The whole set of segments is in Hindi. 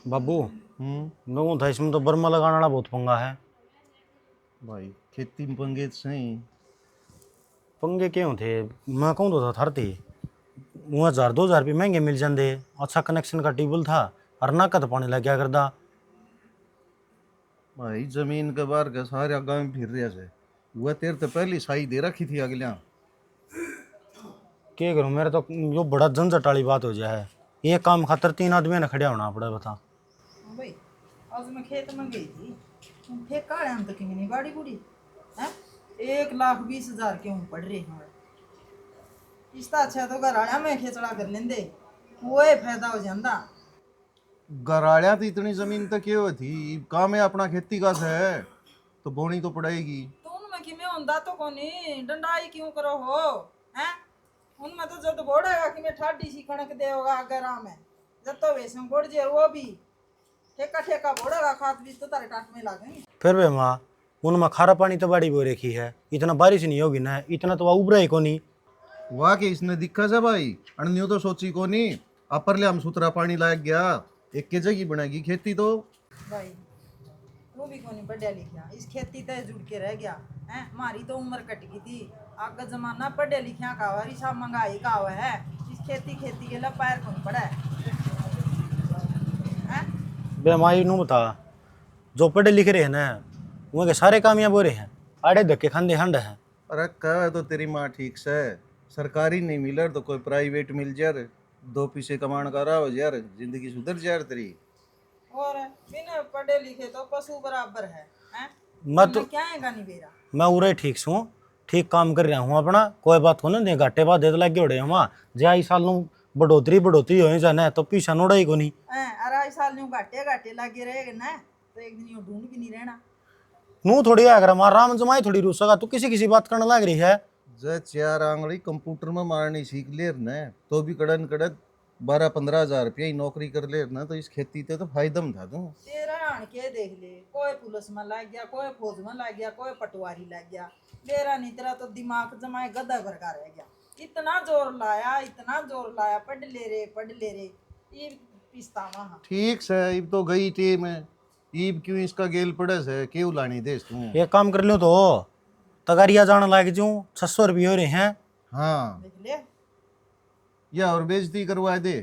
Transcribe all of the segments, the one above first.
बाबू लोगों था इसमें तो बर्मा लगाने वाला बहुत पंगा है भाई। खेती में पंगे तो सही। पंगे क्यों थे मैं कहूँ तो था थरती वो 1000-2000 रुपये महंगे मिल जाते अच्छा कनेक्शन का टेबल था और ना कद पानी लग गया करदा भाई जमीन के बाहर का सारे गांव में फिर रहा से वह तेरे तो पहली साई दे रखी थी अगलिया। क्या करूँ मेरे तो यो बड़ा झंझट वाली बात हो जाए ये काम खातर 3 आदमी ने खड़ा होना पड़ा बता। हाँ भाई, आज मैं खेत में गई थी। फिर काले हम तो कितनी गाड़ी बुड़ी है। 1,20,000 के हूँ पड़ रहे हैं। इसका अच्छा तो घर आया मैं खेचड़ा कर लेंदे वो फायदा हो जाता। गराड़िया तो इतनी जमीन तक क्यों थी काम है अपना खेती का से है तो बोनी तो पड़ेगी। तो उनमें कि मैं होंदा तो कोनी डंडाई क्यों करो हो हैं। उनमें तो जब बोड़ेगा कि मैं ठाडी सी कणक देगा अगर में जब तो वैसे बोड़ जे वो भी ठेका ठेका बोड़ेगा खाद बीज तो तारे टाट में लागेंगे। फिर वे माँ उनमें खारा पानी तो बड़ी बो रखी है इतना बारिश नहीं होगी ना इतना तो वह उबरा ही को नहीं। वाह के इसने दिखा से भाई अणन्यू तो सोची को नहीं अपर ले हम सुतरा पानी लायक गया एक के जगह बनाएगी खेती तो। भाई तू भी कोनी पढ़िया लिखिया इस खेती ते जुड़ के रह गया है। हमारी तो उम्र कट गई थी आगे जमाना पढ़े लिखिया का वारी सब महंगाई का हुआ है। इस खेती खेती के लिए पैर कौन पड़ा है। बे माई नू बता जो पढ़े लिखे रहे हैं ना वहाँ के सारे कामयाब हो रहे हैं आड़े धक्के खांदे हंड हैं। अरे कह तो तेरी माँ ठीक से सरकारी नहीं मिल तो कोई प्राइवेट मिल जाए दो पैसे कमाने का रहा हो यार जिंदगी सुधर जाए तेरी। और बिना पढ़े लिखे तो पशु बराबर है हैं। मैं तो क्या है गानी बेरा मैं उरे ठीक छूँ ठीक काम कर रहा हूँ अपना कोई बात को ना दे घाटे बाद दे तो लगे उड़े हम जे इस साल नू बढ़ोतरी हो जाना है तो पीछा नोड़ा ही को नहीं। अरे इस साल न्यू घाटे घाटे लगे रहेगा ना तो एक दिन यूं ढूंढ भी नहीं रहना। नू थोड़ी आकर मार राम जमाई थोड़ी रूसगा तू किसी किसी बात करने लग रही है। जे 4 आंगली कंप्यूटर में मारनी सीख ले न तो भी कड़न कड़त 12-15 हजार रुपया ही नौकरी कर ले न तो इस खेती ते तो फायदा में था तू। तेरा आन के देख ले कोई पुलिस में लग गया कोई फौज में लग गया कोई पटवारी लग गया। मेरा नहीं तेरा तो दिमाग जमाए गधा भर का रह गया। इतना जोर लाया पढ़ ले रे ये पिस्तावा। हाँ ठीक से इब तो गई टीम है इब क्यों इसका गेल पड़े से क्यों लानी देश तू। एक काम कर लो तो तगारिया जाने लग जाऊँ 600 रुपये हो रहे हैं। हाँ देख ले या और बेइज्जती करवा दे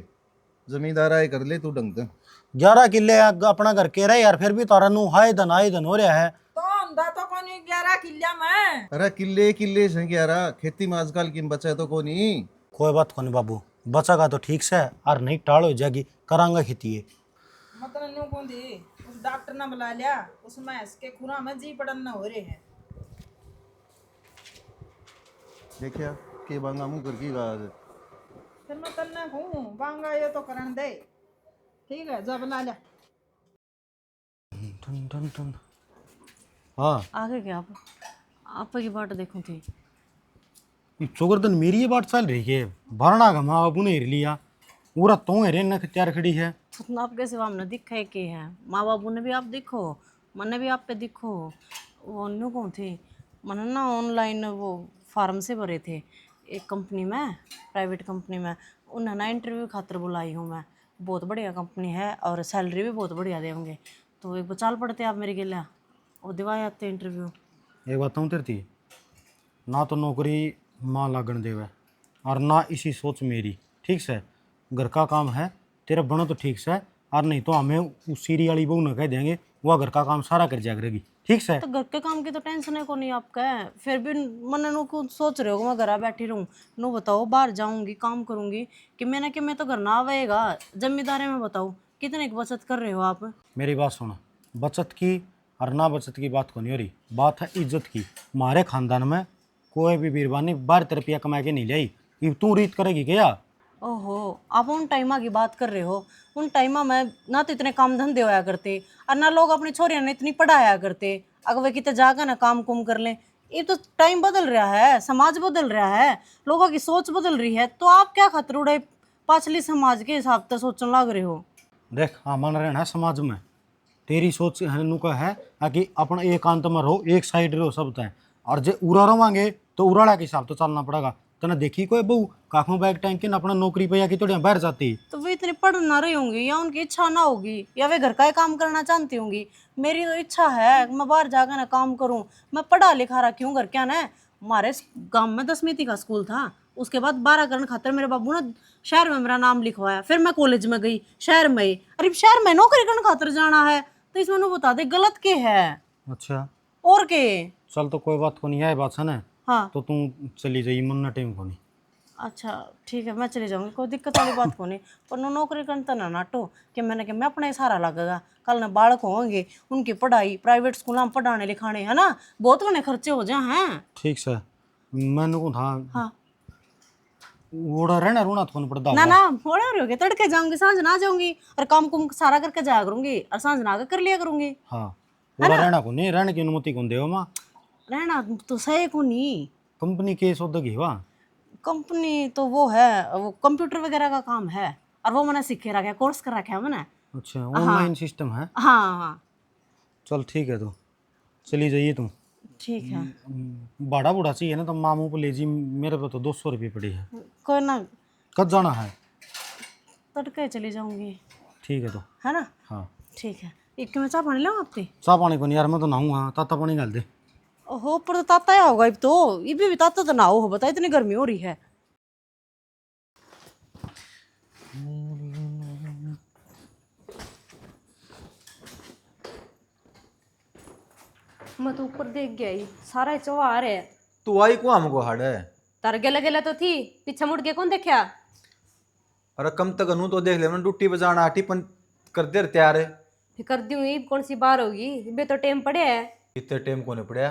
जमींदार आए कर ले तू ढंग से। 11 किले अपना घर के रहे यार फिर भी तारा नू हाय धन हो रहा है। तो अंधा तो कौन 11 किलिया में। अरे किले किले से क्या रहा खेती में आजकल की बचा तो को नहीं। कोई बात को नहीं बाबू बचागा तो ठीक से और नहीं टाल हो जाएगी करांगा खेती है। मतलब न्यू कौन दी उस डॉक्टर ने बुला लिया उसमें इसके खुरा में जी पड़न न हो रहे हैं। देखिया के बांगा मुंह करके गाज फिर मैं तन्ने हूँ बांगा ये तो करन दे ठीक है जब बुला लिया। टन टन टन हाँ आगे क्या आप की बाट देखो थी चोकर दिन मेरी ये बात चल रही है भरना का माँ बापू ने लिया पूरा तो है रे न तैयार खड़ी है। तो आपके सिवा हमने दिखा है कि है माँ बाबू ने भी आप दिखो मैंने भी आप पे दिखो वो न्यू कौन थी मैंने ना ऑनलाइन वो फार्म से भरे थे एक कंपनी में प्राइवेट कंपनी में उन्हें ना इंटरव्यू खातर बुलाई हूँ मैं। बहुत बढ़िया कंपनी है और सैलरी भी बहुत बढ़िया देंगे तो एक बचाल पड़ते आप मेरे के लिए और दिवाए आते इंटरव्यू। एक बात हूँ तेरती ना तो नौकरी माँ लागण देवे और ना इसी सोच मेरी ठीक से घर का काम है तेरा बनो तो ठीक से और नहीं तो हमें उस सीरी वाली बहू न कह देंगे वह घर का काम सारा कर जाया करेगी ठीक से। तो घर के काम की तो टेंशन है को नहीं आपका है फिर भी मन नो को सोच रहे हो मैं घर बैठी रहूँ नो बताओ बाहर जाऊंगी काम करूंगी कि मैंने कि मैं तो घर ना आवेगा जिम्मेदारी में बताओ कितने की बचत कर रहे हो आप। मेरी बात सुनो बचत की और ना बचत की बात को नहीं हो रही बात है इज्जत की। हमारे खानदान में कोई भी बीरबानी 12 रुपया कमा के नहीं लाई ये तू रीत करेगी क्या। ओहो आप उन टाइमा की बात कर रहे हो उन टाइमा में ना तो इतने काम धंधे होया करते और ना लोग अपनी छोरियां ने इतनी पढ़ाया करते अगर वे कितने जाकर ना काम कुम कर लें। ये तो टाइम बदल रहा है समाज बदल रहा है लोगों की सोच बदल रही है तो आप क्या खतरे उड़े पाछली समाज के हिसाब से सोचने लग रहे हो। देख हाँ मन रहना है समाज में तेरी सोच नुका है कि अपना एकांत में रहो एक साइड रहो सब तय और जे उरा रहोगे तो उराड़ा के हिसाब तो चलना पड़ेगा तने देखी कोई बहू काखों बैग टैंक के अपना नौकरी पे या कि थोड़ी बाहर जाती। तो वे इतनी पढ़ ना रही होंगी या उनकी इच्छा ना होगी या वे घर का ही काम करना चाहती होंगी। मेरी तो इच्छा है कि मैं बाहर जाकर ना काम करूं। मैं पढ़ा लिखा रखी हूँ घर क्या ना। हमारे गांव में 10वीं का स्कूल था, उसके बाद 12 करने खातर मेरे बाबू ने शहर में मेरा नाम लिखवाया। फिर मैं कॉलेज में गई शहर में ही। अरे शहर में नौकरी करने खातर जाना है तो इसमें उन्हें बता दे गलत के है अच्छा और के। चल तो कोई बात को नहीं है बात है ना। हाँ तो तू चली जाइए मन टाइम को नहीं। अच्छा ठीक है, मैं चली जाऊंगी, कोई दिक्कत वाली बात को नहीं। पर नो नौकरी करता ना नाटो कि मैंने कि मैं अपना ही सहारा लगेगा। कल ना बालक होंगे, उनकी पढ़ाई प्राइवेट स्कूल में पढ़ाने लिखाने है ना, बहुत घने खर्चे हो जाए हैं। ठीक से मैंने को था हाँ ओड़ा रहना रोना तो नहीं पड़ता ना ना थोड़ा हो गया, तड़के जाऊंगी सांझ ना जाऊंगी और काम कुम सारा करके जाया करूंगी और सांझ ना आकर कर लिया करूंगी। हाँ ओड़ा रहना को नहीं, रहने की अनुमति कौन देवा माँ। रहना तो सही को नहीं। कंपनी के सौदा की वाह। कंपनी तो वो है, वो कंप्यूटर वगैरह का काम है और वो मैंने सीखे रखा है, कोर्स कर रखा है मैंने। अच्छा ऑनलाइन सिस्टम है। हाँ हाँ चल ठीक है तो चली जाइए तुम। ठीक है। बाड़ा बूढ़ा चाहिए ना तो मामू को ले जी, मेरे पे तो 200 रुपये पड़ी है। कोई ना, कब जाना है। तड़के चली जाऊंगी ठीक है तो है ना। हाँ ठीक है, एक में चाय पानी लाऊं आपकी। चाह पानी को नहीं यार, मैं तो नहाऊँ। हाँ ताता पानी डाल दे। ओहो पर तो ताता या होगा अब तो, ये भी ताता तो ना हो बता, इतनी गर्मी हो रही है। मैं तो ऊपर देख गया ही सारा चौहार है। तू आई को हमको हाड़ है। तार गेला गेला तो थी, पीछे मुड़ के कौन देखा। अरे कम तक अनु तो देख ले मैंने डूटी बजाना आटी पन कर दे तैयार है। फिर कर दी हूँ, कौन सी बार होगी, इबे तो टाइम पड़े है। इतने टाइम को नहीं पड़ा,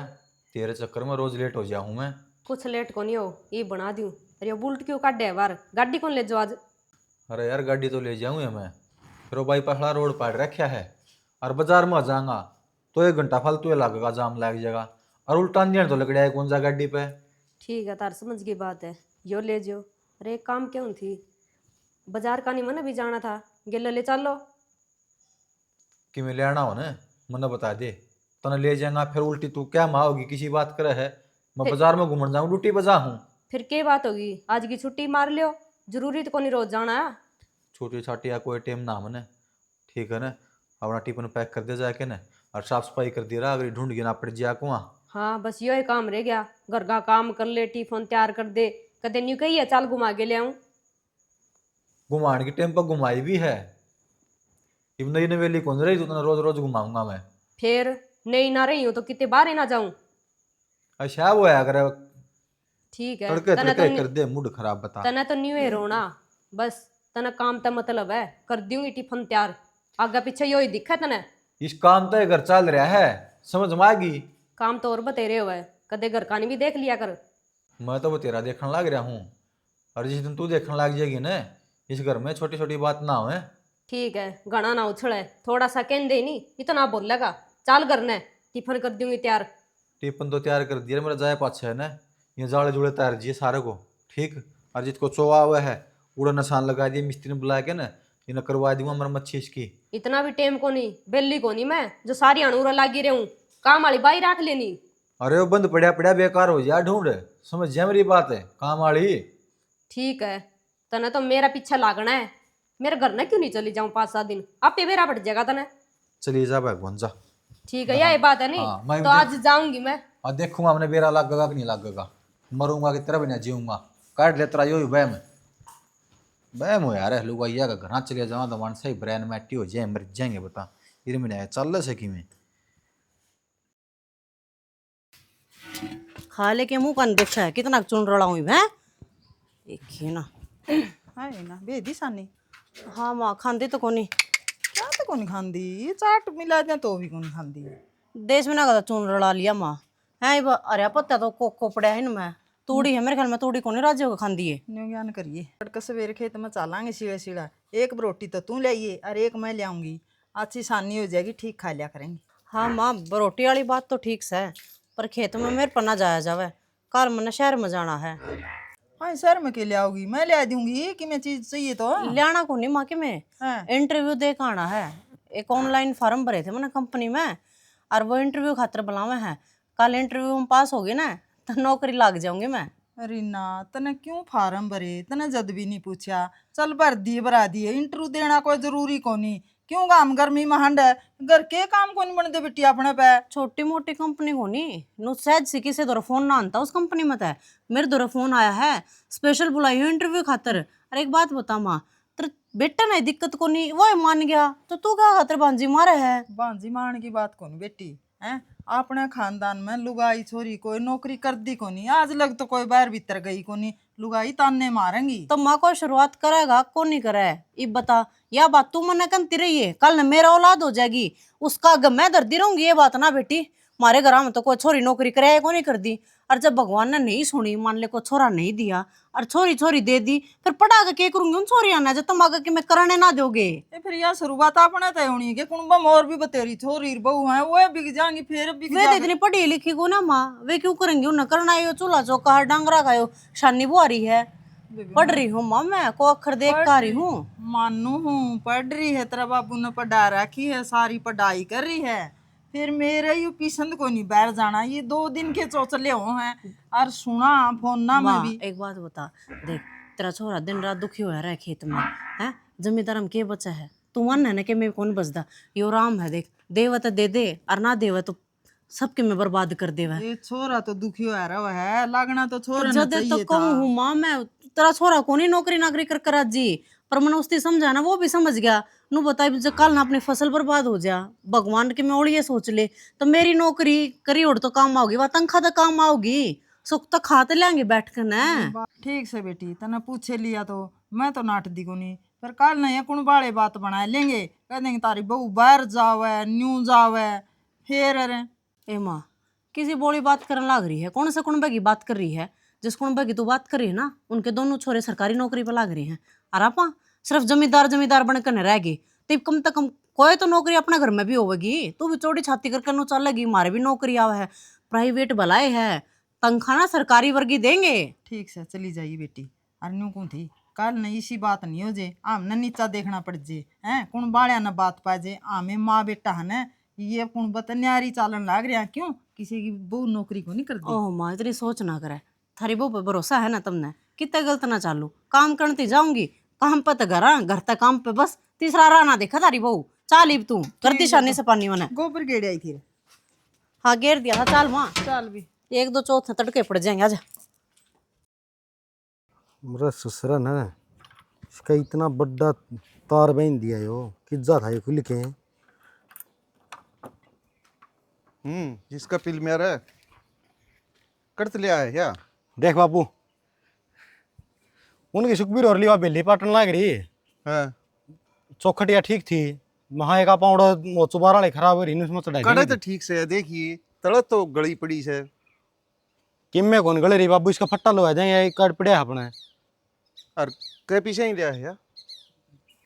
तेरे चक्कर में रोज लेट हो जाऊँ मैं। कुछ लेट को नहीं हो, ये बना दूँ। अरे बुलट क्यों काटे है बार, गाड़ी कौन ले जाओ आज। अरे यार गाड़ी तो ले जाऊँ मैं, फिर वो बाईपास वाला रोड पाड़ रखा है और बाजार में जाऊंगा तो 1 घंटा फालतू लगेगा, जाम लग जाएगा और उल्टा अंजन तो लग कौन सा गाड़ी पे। ठीक है तार समझ की बात है, यो ले जाओ। अरे एक काम क्यों थी, बाजार का नहीं मन भी जाना था, गेलो ले चलो। कि मैं लेना हो ना मना बता दे, तने ले जाएगा फिर उल्टी तू क्या माओगी किसी बात करे है। मैं बाजार में घूमने जाऊँ ड्यूटी बजा हूँ। फिर क्या बात होगी, आज की छुट्टी मार लियो, जरूरी तो नहीं रोज जाना है। छोटी छाटी या कोई टाइम ना मने, ठीक है ना। अपना टिफिन पैक कर दे जाके ना और साफ सफाई कर दिया अगर ढूंढ के ना पड़ जाए कुआ। हाँ बस यो ही काम रह गया, घर का काम कर ले, टिफिन तैयार कर दे। कदे न्यू कही है चल घुमा के ले आऊं। घुमाने के टाइम पर घुमाई भी है, इब नई नवेली कौन रही तो रोज रोज घुमाऊंगा मैं। फिर नहीं ना रही हूं तो कितने बार ही ना जाऊं। अच्छा वो है अगर ठीक है, तड़के तना तड़के तो कर दे मूड खराब बता। तना तो न्यू है रोना, बस तना काम का मतलब है, कर दूंगी टिफिन तैयार। आगे पीछे यो ही दिखा तना। इस काम तो घर चल रहा है, समझ में आ गई। काम तो और बतेरे हुआ है, कदे घर का नहीं भी देख लिया कर। मैं तो वो तेरा देखने लग रहा हूँ और जिस दिन तू देखने लग जाएगी ना इस घर में छोटी छोटी बात ना हो। ठीक है, घना ना उछले, थोड़ा सा कहन दे नहीं, इतना बोलेगा। चाल करने टिफिन कर दूंगी तैयार। टिफिन तो तैयार कर दिया, मेरा जाए पाछे है ना, ये जाड़े जुड़े तैयार दिए सारे को। ठीक, और जिसको चोवा हुआ है उड़ा निशान लगा दिए, मिस्त्री ने बुला के ना इन्हें करवा दूंगा मेरा मच्छी इसकी। इतना भी टेम को नहीं, बेली को नहीं मैं जो सारी अणूरा लागी रहूं, काम वाली बाई रख लेनी। अरे वो बंद पड़ा पड़ा बेकार हो जा ढूंढ, समझ जा मेरी बात है काम वाली। ठीक है, तने तो मेरा पीछे लागना है, मेरे घर में क्यों नहीं चली जाऊं 5-7 दिन, आप पे बेरा पड़ जाएगा तने। चलिए जा भगवान जा। ठीक है, यही बात है हाँ, नहीं मैं तो आज जाऊंगी मैं। और देखूंगा हमने बेरा लगेगा कि नहीं लगेगा, मरूंगा कि तेरा भी ना जीऊंगा। काट ले तेरा यो ही बहम बहम हो यार। लुगाइया का घर चले जाऊँ तो मन से ही ब्रेन मैटी हो जाए, मर जाएंगे बता। इर में चल सकी में खा लेके मुंह कान देखा है कितना चुन रहा हूँ मैं। एक ही ना है ना बेदी सानी हाँ माँ खाती तो कोनी, क्या तो कौन खांदी, ये चाट मिला दे तो भी कौन खांदी। देश में ना कदा चुन रला लिया माँ है। अरे पत्ता तो कोको पड़ा है ना, मैं तूड़ी है मेरे ख्याल में, तूड़ी कोनी राज्य को खांदी है। न्यू ज्ञान करिए, तड़का सवेरे खेत में चालांगे सीढ़ा सीढ़ा, एक रोटी तो तू लाइए और एक मैं ले आऊंगी, अच्छी सानी हो जाएगी, ठीक खा लिया करेंगे। हाँ माँ रोटी वाली बात तो ठीक है, पर खेत में मेरे पर ना जाया जावे, कल मैंने शहर में जाना है। हाँ सर में के ले आओगी, मैं ले दूंगी कि मैं चीज चाहिए तो। लियाना को नहीं माँ के मैं हाँ। इंटरव्यू दे के आना है। एक ऑनलाइन फॉर्म भरे थे मैंने कंपनी में और वो इंटरव्यू खातर बुलावे हैं। कल इंटरव्यू में पास होगी ना तो नौकरी लग जाऊंगी मैं। रीना तने क्यों फार्म भरे, तने जद भी नहीं पूछा। चल भर दिए भरा दिए, इंटरव्यू देना कोई जरूरी कोनी। क्यों काम गर्मी में हंड है, घर के काम कोनी बनते बेटी अपने पे। छोटी मोटी कंपनी को नहीं नु सहज से किसी दौरा फोन ना आता उस कंपनी में था। मेरे दौरा फोन आया है, स्पेशल बुलाई हो इंटरव्यू खातर। अरे एक बात बता माँ, तेरे बेटा नहीं दिक्कत को नहीं वो मान गया तो तू क्या खातर बांजी मारे है। बांजी मारने की बात कोनी बेटी है। अपने खानदान में लुगाई छोरी कोई नौकरी कर दी कोनी, आज लग तो कोई बाहर भीतर गई कोनी, लुगाई ताने मारेंगी। तो माँ को शुरुआत करेगा कौन नहीं करे। ये बता, या बात तू मना करती रही है, कल न मेरा औलाद हो जाएगी उसका गम मैं दर्दी रहूंगी। ये बात ना बेटी, हमारे घर में तो कोई छोरी नौकरी करे को नहीं कर दी। और जब भगवान ने नहीं सुनी, मान ले को छोरा नहीं दिया और छोरी छोरी दे दी, फिर पढ़ा के क्या करूंगी उन छोरी आना जो तुम आगे कि मैं करने ना दोगे। ए फिर यह शुरुआत अपने तय होनी है कि कुंबम और भी बतेरी छोरी बहू है वो बिक जाएंगी, फिर बिक वे तो इतनी पढ़ी लिखी को ना माँ, वे क्यों करेंगी उन्हें करना है। चूल्हा चौका डांगरा खायो शानी बुआरी है। पढ़ रही हूँ माँ, मैं को अक्षर देख का रही हूँ। मानू हूँ पढ़ रही है, तेरा बाबू ने पढ़ा रखी है, सारी पढ़ाई कर रही है। फिर मेरे यू पसंद को नहीं बैठ जाना, ये 2 दिन के चौचले हो हैं। और सुना फोन ना मैं माँ भी। एक बात बता, देख तेरा छोरा दिन रात दुखी होया रहा है खेत में है, जमींदार में के बचा है। तू मन है ना कि मैं कौन बचदा, यो राम है। देख देवा तो दे दे और ना देवा तो सबके में बर्बाद कर देवा। ये छोरा तो दुखी हो रहा है, लगना तो छोरा जद तो कहूँ हूँ माँ मैं, तेरा छोरा को नहीं नौकरी नाकरी कर कर जी, पर मैंने उसने समझा ना, वो भी समझ गया। नु बता जब कल ना अपनी फसल बर्बाद हो जा, भगवान के मैं और ये सोच ले तो मेरी नौकरी करी और तो काम आओगी, वह तनख्वाह तो काम आओगी, सुख तो खाते लेंगे बैठ कर न। ठीक से बेटी, तने पूछे लिया तो मैं तो नाट दी को नहीं। पर कल नहीं कुण बाड़े बात बना लेंगे, कह देंगे तारी बहू बाहर जावे न्यू जावे फिर। अरे ए माँ, किसी बोली बात करने लग रही है, कौन से कुनबे की बात कर रही है। जिस कुनबे की तू बात कर रही है ना, उनके दोनों छोरे सरकारी नौकरी पर लग रही हैं और आपा सिर्फ जमींदार जमींदार बनकर न रहेगी। तो कम से कम कोई तो नौकरी अपने घर में भी होगी। तू भी चौड़ी छाती करके नो चलेगी, हमारे भी नौकरी आवा है, प्राइवेट भलाई है, तनख्वाह ना सरकारी वर्गी देंगे। ठीक से चली जाइए बेटी। और न्यू कौन थी कल नहीं इसी बात नहीं हो जे, आमने नीचा देखना पड़ जे हैं, कुण बाड़िया न बात पा जे। आमे माँ बेटा है न, ये कुण बत न्यारी चालन लाग रहा, क्यों किसी की बहू नौकरी को नहीं कर दी। ओह माँ, इतनी सोच ना करे, थारी बहू पे भरोसा है ना तुमने, कितना गलत ना चालू, काम करती जाऊंगी, काम पे तो घर तक काम पे बस तीसरा राह ना देखा थारी बहू। चाल ही तू करती शानी से पानी मने। गोबर गेड़ आई थी। हाँ घेर दिया था, चाल माँ, चल भी 1 2 चौथे तड़के पड़ जाएंगे। आजा मेरा ससुरा ना इसका इतना बड़ा तार बांध दिया यो, किज्जा था ये खुल के। जिसका पिल मेरा है करत लिया है क्या? देख बाबू, उनकी सुखबीर और लिवा बेली पाटन लाग रही, हाँ चौखटिया ठीक थी, वहाँ एक पाउडा वो चुबारा ले खराब हो रही उसमें चढ़ाई कड़े तो ठीक से है, देखिए तड़त तो गली पड़ी से। किम कौन गले रही बाबू, इसका फट्टा लगा जाए काट पड़े अपने। और के पीछे ही लिया है या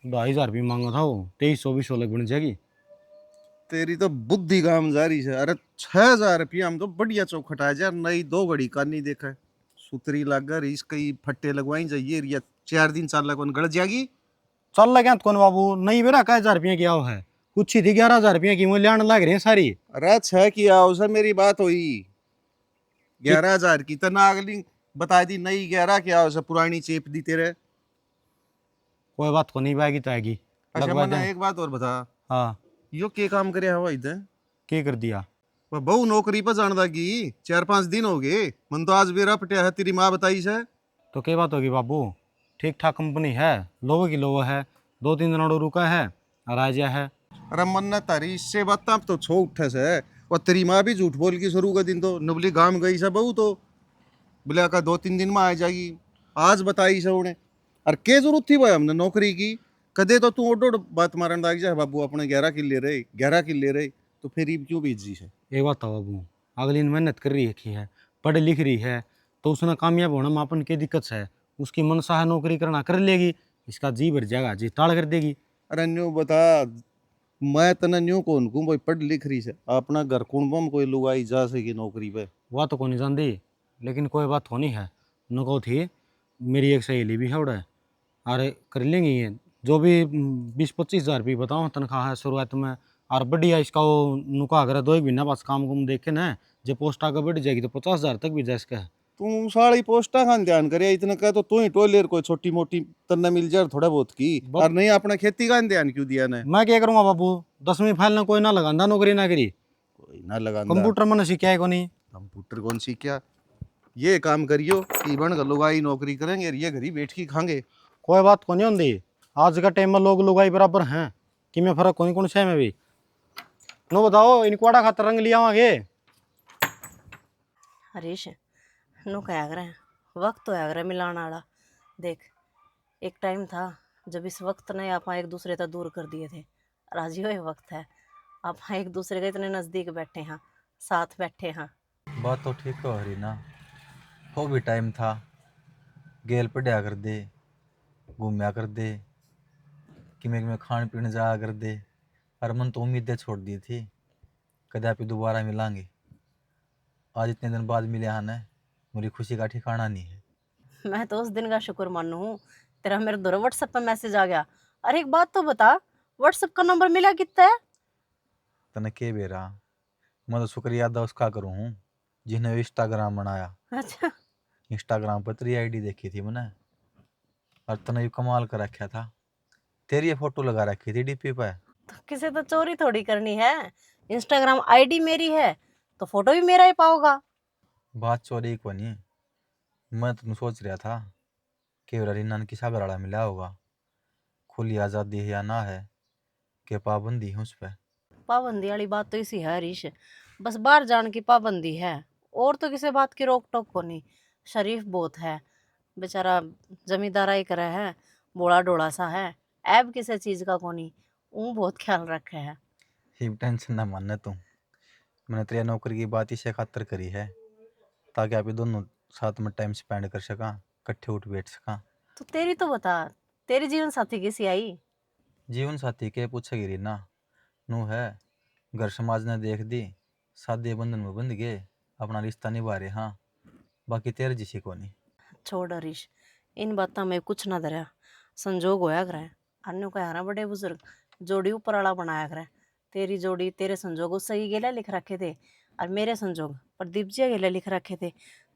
2,000 भी मांगा था वो, 2300 लग बन जाएगी। तेरी तो बुद्धि काम जारी है। अरे 6,000 रुपया हम तो बढ़िया चौखट आ जाए, नई 2 घड़ी का नहीं देखा है, सुतरी लग रही इसकी फट्टे लगवाई जाइए या 4 दिन 4 लगन गड़ जाएगी। चल लगे तो कौन बाबू, नहीं बेरा का 1,000 रुपया की आओ है, कुछ ही थी 11,000 रुपया की, वो लियान लग रही है सारी। अरे 6 की आओ सर, मेरी बात हुई 11,000 की, तना अगली बता दी नई 11 की आओ सर, पुरानी चेप दी तेरे। कोई बात को नहीं पाएगी तो आएगी अच्छा लगवा मना दें। एक बात और बता, हाँ यो के काम करे हवा इधर? क्या कर दिया? वह बहु नौकरी पर जान लगी 4 5 दिन हो गए, मन तो आज बेरा पटिया है, तेरी माँ बताई से। तो क्या बात होगी बाबू, ठीक ठाक कंपनी है, लोगों की लोगो है, 2-3 दिन और रुका है और आ गया है। अरे मन न तारी इससे बता तो छो उठे से, और तेरी माँ भी झूठ बोल की शुरू का दिन तो नबली गांव गई से बहु, तो बोले का 2-3 दिन में आ जाएगी, आज बताई से उन्हें। और के जरूरत थी भाई हमने नौकरी की, कदे तो तू ओडो बात मारन लग जाए बाबू, अपने 11 किल ले रहे 11 किल ले रहे, तो फिर क्यों भेजी से? एक बात था बाबू, अगली मेहनत कर रही है, पढ़ लिख रही है, तो उसने कामयाब होना में अपन की दिक्कत है, उसकी मनसा है नौकरी करना कर लेगी, इसका जी भर जाएगा, जी टाल कर देगी। अरे न्यू बता, मैं तना न्यू कौन कहूँ भाई, पढ़ लिख रही से अपना घर कुंबम कोई लुगाई जा सके नौकरी पे। वह तो कौन जानती, लेकिन कोई बात होनी है, नको थी मेरी एक सहेली भी है उड़ा, अरे कर लेंगी ये जो भी 20-25 हज़ार रुपये बताओ तनख्वाह है शुरुआत में, और बढ़िया इसका वो नुका अगर 2 एक महीना पास काम कुम देख के ना, जब पोस्ट आगे बढ़ जाएगी तो 50,000 तक भी जा इसका है। तू सारी पोस्टा खान ध्यान करे इतना कह तो तू ही टोलेर कोई छोटी मोटी तन्ना मिल जाए थोड़ा बहुत की और नहीं अपना खेती का ध्यान क्यों दिया ने मैं क्या करूँगा बाबू 10वीं फाइल ना कोई ना लगांदा नौकरी ना करी कोई ना लगा कंप्यूटर मैंने सीखा है को नहीं कंप्यूटर कौन सी क्या ये काम करियो कि बन कर लुगाई नौकरी करेंगे और ये घरी बैठ के खाएंगे कोई बात को नहीं होती आज का टाइम में लोग लुगाई बराबर हैं कि मैं फर्क कोई कौन से में भी नो बताओ इन कुआड़ा खातर रंग लिया आवागे हरीश नो क्या कर वक्त तो है मिलाने वाला देख एक टाइम था जब इस वक्त ने आप एक दूसरे तक दूर कर दिए थे राजी हो वक्त है आप एक दूसरे के इतने नज़दीक बैठे हैं साथ बैठे हैं बात तो ठीक हो रही ना वो भी टाइम था गेल पढ़िया कर दे घूमया कर दे कि मैं खान पीने जाया कर दे और मन तो उम्मीदें छोड़ दी थी कदापि दोबारा मिलांगे आज इतने दिन बाद मिले हैं ना मेरी खुशी का ठिकाना नहीं है। मैं तो उस दिन का शुक्र मानूँ तेरा मेरे दोनों व्हाट्सएप पर मैसेज आ गया। अरे एक बात तो बता व्हाट्सएप का नंबर मिला कितना है? तने के बेरा मैं तो शुक्रिया अदा उसका करूँ हूँ जिन्हें इंस्टाग्राम बनाया। अच्छा इंस्टाग्राम पर तेरी आईडी देखी थी मैंने और तने भी कमाल कर रखा था। तेरी ये फोटो लगा रखी थी डीपी पे। तो किसी तो चोरी थोड़ी करनी है, इंस्टाग्राम आईडी मेरी है तो फोटो भी मेरा ही पाओगा। बात चोरी को नहीं, मैं तो सोच रहा था कि रीना ने किसा घराड़ा मिला होगा। खुली आज़ादी है या ना है कि पाबंदी है उस पर। पाबंदी वाली बात तो इसी है हरीश, बस बाहर जाने की पाबंदी है और तो किसी बात की रोक टोक को नहीं। शरीफ बहुत है बेचारा, जमींदाराई करे है, बोला डोला सा है, ऐब किसी चीज़ का को नहीं, वो बहुत ख्याल रखे है। ही टेंशन ना मानने तू, मैंने तेरी नौकरी की बात इसे खातर करी है ताकि आप दोनों साथ में टाइम स्पेंड कर सका, इकट्ठे उठ बैठ सका। तो तेरी तो बता, तेरी जीवन साथी किसी आई? जीवन साथी के पूछेगी रीना नू है, घर समाज ने देख दी, सादे बंधन में बंध गए, अपना रिश्ता निभा रहे। हाँ बाकी तेरे जिसी को नहीं। छोड़ हरीश, इन बातों में कुछ ना धरा, संजोग होया करे। अन्य कह रहा बड़े बुजुर्ग जोड़ी ऊपर वाला बनाया करे। तेरी जोड़ी तेरे संजोग उससे ही गेला लिख रखे थे और मेरे संजोग प्रदीप जी गेला लिख रखे थे,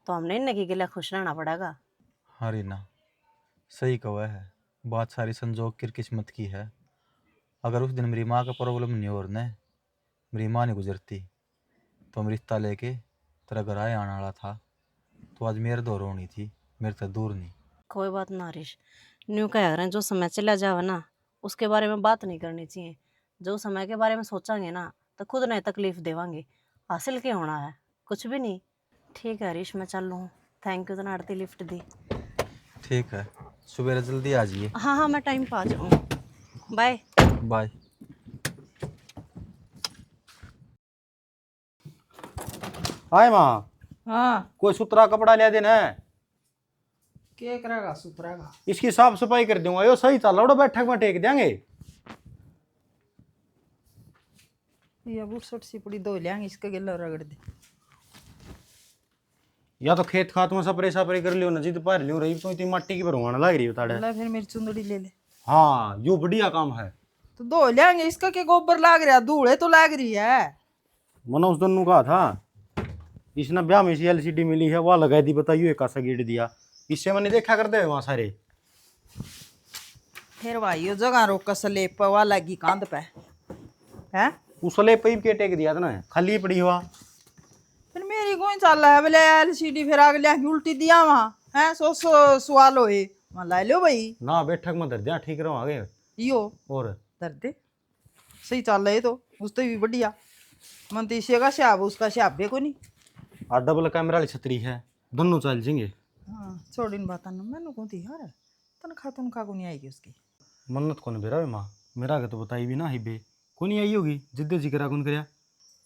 तो हमने इनके की गेला खुश रहना पड़ेगा। हाँ रीना सही कहा है, बात सारी संजोग की किस्मत की है। अगर उस दिन मेरी माँ का प्रॉब्लम नहीं और ने मेरी माँ नहीं गुजरती तो हम रिश्ता लेके तेरा घर आए आने वाला था, तो आज मेरे दौर होनी थी, मेरे से दूर नहीं। कोई बात ना हरीश, न्यू कह रहे हैं जो समय चला जावे ना उसके बारे में बात नहीं करनी चाहिए। जो समय के बारे में सोचेंगे ना तो खुद नए तकलीफ देवांगे, हासिल क्या होना है, कुछ भी नहीं। ठीक है हरीश मैं चल लूँ, थैंक यू, तना आरती लिफ्ट दी। ठीक है सुबह जल्दी आ जाइए। हाँ हाँ मैं टाइम पे आ जाऊँ, बाय बाय। हाय माँ, हाँ कोई सुथरा कपड़ा ले देना है, के करेगा सुथरेगा। इसकी साफ सफाई कर दूंगा। यो सही चल रहा बैठक में टेक देंगे। ये बूट शर्ट सी पड़ी धो लेंगे, इसका गिल्ला रगड़ दे। या तो खेत खात में स्प्रे सप्रे कर लियो, नजीद पार लियो रही तो इतनी मट्टी की भरवाना लग रही बता। ला फिर मेरी चुंदड़ी ले ले। हाँ यो बढ़िया काम है। तो धो लेंगे, इसका क्या गोबर लाग रहा, धूड़े तो लाग रही है। मैंने उस दिन कहा था इसने ब्याह में सी एलसीडी मिली है वह लगाई दी, बताइए एक ऐसा गेट दिया, इससे मैंने देखा करते हैं वहाँ सारे। फिर भाई वो जगह रोक स्लेप पवा लगी कांध पे है, उसले पे के टेक दिया था ना, खाली पड़ी हुआ। फिर मेरी कोई चल रहा है बोले एलसीडी फिर आगे लिया उल्टी दिया वहाँ है, सो सवाल होए वहाँ ला लो भाई ना बैठक में धर दिया, ठीक रहो आगे यो और दर्द सही चल रहे तो उससे भी बढ़िया। मन तो इसे का शाब उसका शाब को नहीं। और डबल कैमरा वाली छतरी है, दोनों चल जाएंगे। हाँ छोड़ इन बात मैंने कौन थी यार, तनखा को नहीं आएगी उसकी। मन्नत कौन बेरा वे माँ, मेरा के तो बताई भी ना ही बे को नहीं आई होगी, जिद्दे जिक्र कौन करया।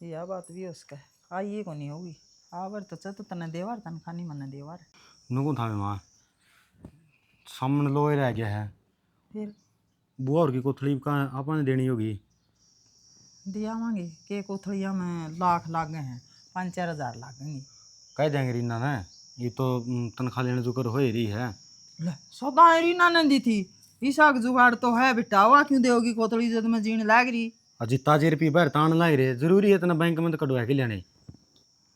यह बात भी उसका आइए को नहीं होगी। आवर तो चल तो तने देवार तनखा नहीं मने देवार नुको था माँ सामने लोए रह गया है। फिर बुआ और की कोथड़ी का आपने देनी होगी। दिया मांगे के कोथड़िया में लाख लाग गए हैं, 5-4 हज़ार लागेंगे। कह देंगे रीना ने, ये तो तनख्वाह लेने जुकर हो ही रही है। ले सदा रीना ने दी थी, ईसा का जुगाड़ तो है बेटा, हुआ क्यों देगी कोथड़ी जब में जीण लाग रही। अजी ताजे रुपये बाहर तान लाग रहे, जरूरी है इतना बैंक में तो कटवा के लेने।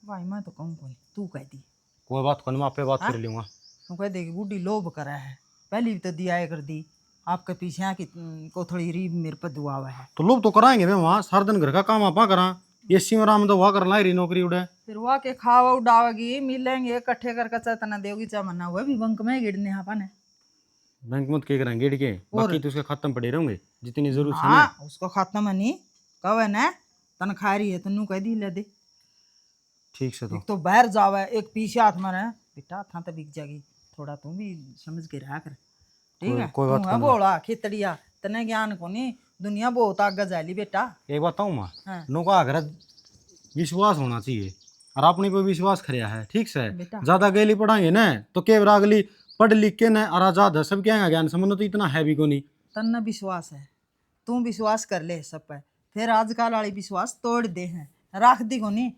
भाई मैं तो कहूँ कोई तू कह दी कोई बात कोनी, मैं आपे बात कर लूंगा। तू कह देगी बूढ़ी लोभ करा है, पहली भी तो दिया कर दी, आपके पीछे आके को थोड़ी रीब मेरे पर दुआ हुआ है। तो लोग तो कराएंगे मैं वहाँ, सारा दिन घर का काम आपा करा, ये सिमरा में तो वहाँ कर ला रही नौकरी उड़े। फिर वह के खावा उड़ावेगी, मिलेंगे इकट्ठे करके चातना देगी, चाहे मना हुआ भी बंक में गिरने अपन है। बैंक में क्या करेंगे गिड़ के, बाकी तो उसके खत्म पड़े रहेंगे जितनी जरूरत है ना। हाँ उसको खत्म नहीं कवे ना, तनखा रही है तनु कह दी ले दे। ठीक से तो एक तो बाहर जावे, एक पीछे हाथ में रहे, बेटा था तो बिक जाएगी, थोड़ा तू भी समझ के रहा कर, ठीक है। कोई बात तू है बोला खितड़िया, तने ज्ञान को नहीं, दुनिया बहुत आगे जाली बेटा। एक बात बताऊँ माँ, हाँ। नौका घर विश्वास होना चाहिए, और अपने पे विश्वास खरिया है, ठीक से। बेटा। ज्यादा गैली पढ़ाएंगे ना तो केवल अगली पढ़ लिख के ना और आजाद है, सब क्या है ज्ञान संबंध तो इतना है भी को नहीं। तन्ना विश्वास है, तू विश्वास कर ले सब पे, फिर आजकल वाली विश्वास तोड़ दे हैं, रख दी को नहीं।